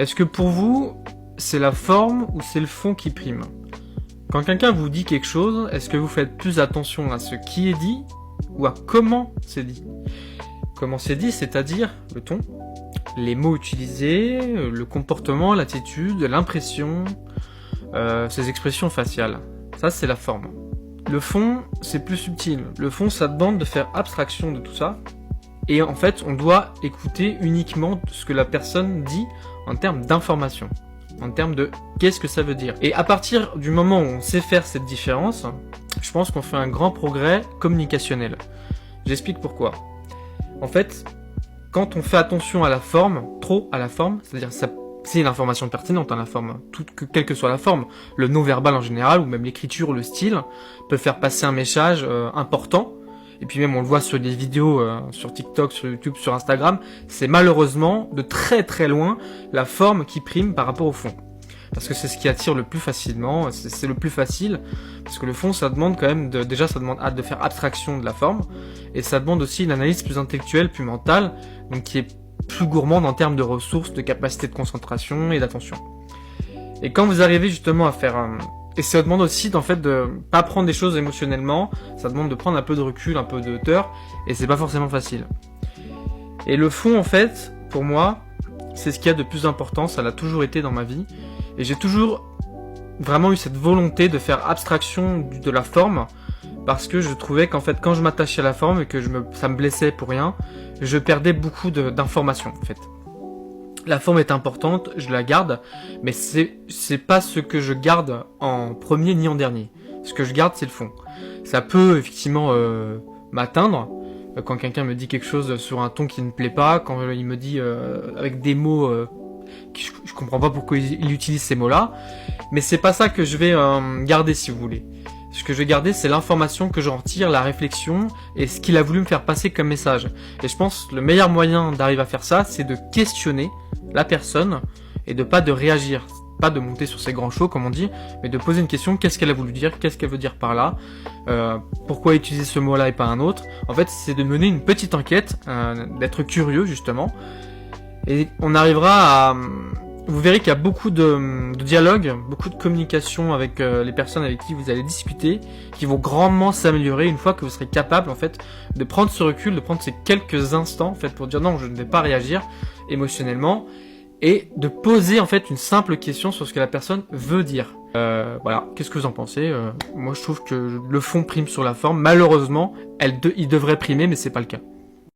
Est-ce que pour vous, c'est la forme ou c'est le fond qui prime? Quand quelqu'un vous dit quelque chose, est-ce que vous faites plus attention à ce qui est dit ou à comment c'est dit? Comment c'est dit, c'est-à-dire le ton, les mots utilisés, le comportement, l'attitude, l'impression, ces expressions faciales. Ça, c'est la forme. Le fond, c'est plus subtil. Le fond, ça demande de faire abstraction de tout ça. Et en fait, on doit écouter uniquement ce que la personne dit en termes d'information, en termes de qu'est-ce que ça veut dire. Et à partir du moment où on sait faire cette différence, je pense qu'on fait un grand progrès communicationnel. J'explique pourquoi. En fait, quand on fait attention à la forme, trop à la forme, c'est-à-dire ça, c'est une information pertinente, hein, la forme, quelle que soit la forme, le non-verbal en général, ou même l'écriture ou le style, peut faire passer un message important. Et puis même on le voit sur des vidéos sur TikTok, sur YouTube, sur Instagram, c'est malheureusement de très très loin la forme qui prime par rapport au fond. Parce que c'est ce qui attire le plus facilement, c'est le plus facile, parce que le fond ça demande quand même, déjà ça demande de faire abstraction de la forme, et ça demande aussi une analyse plus intellectuelle, plus mentale, donc qui est plus gourmande en termes de ressources, de capacité de concentration et d'attention. Et quand vous arrivez justement à faire... Et ça demande aussi en fait de pas prendre des choses émotionnellement, ça demande de prendre un peu de recul, un peu de hauteur, et c'est pas forcément facile. Et le fond en fait, pour moi, c'est ce qu'il y a de plus important, ça l'a toujours été dans ma vie, et j'ai toujours vraiment eu cette volonté de faire abstraction de la forme, parce que je trouvais qu'en fait quand je m'attachais à la forme et que ça me blessait pour rien, je perdais beaucoup d'informations en fait. La forme est importante, je la garde, mais c'est pas ce que je garde en premier ni en dernier. Ce que je garde, c'est le fond. Ça peut effectivement m'atteindre quand quelqu'un me dit quelque chose sur un ton qui ne me plaît pas, quand il me dit avec des mots que je comprends pas pourquoi il utilise ces mots-là, mais c'est pas ça que je vais garder si vous voulez. Ce que je vais garder, c'est l'information que j'en retire, la réflexion et ce qu'il a voulu me faire passer comme message. Et je pense que le meilleur moyen d'arriver à faire ça, c'est de questionner la personne et de pas de réagir, pas de monter sur ses grands chevaux comme on dit, mais de poser une question, qu'est-ce qu'elle a voulu dire, qu'est-ce qu'elle veut dire par là, pourquoi utiliser ce mot-là et pas un autre. En fait, c'est de mener une petite enquête, d'être curieux justement, et on arrivera à... Vous verrez qu'il y a beaucoup de dialogue, beaucoup de communication avec les personnes avec qui vous allez discuter, qui vont grandement s'améliorer une fois que vous serez capable en fait de prendre ce recul, de prendre ces quelques instants en fait pour dire non, je ne vais pas réagir émotionnellement et de poser en fait une simple question sur ce que la personne veut dire. Voilà, qu'est-ce que vous en pensez? Moi je trouve que le fond prime sur la forme. Malheureusement, il devrait primer, mais c'est pas le cas.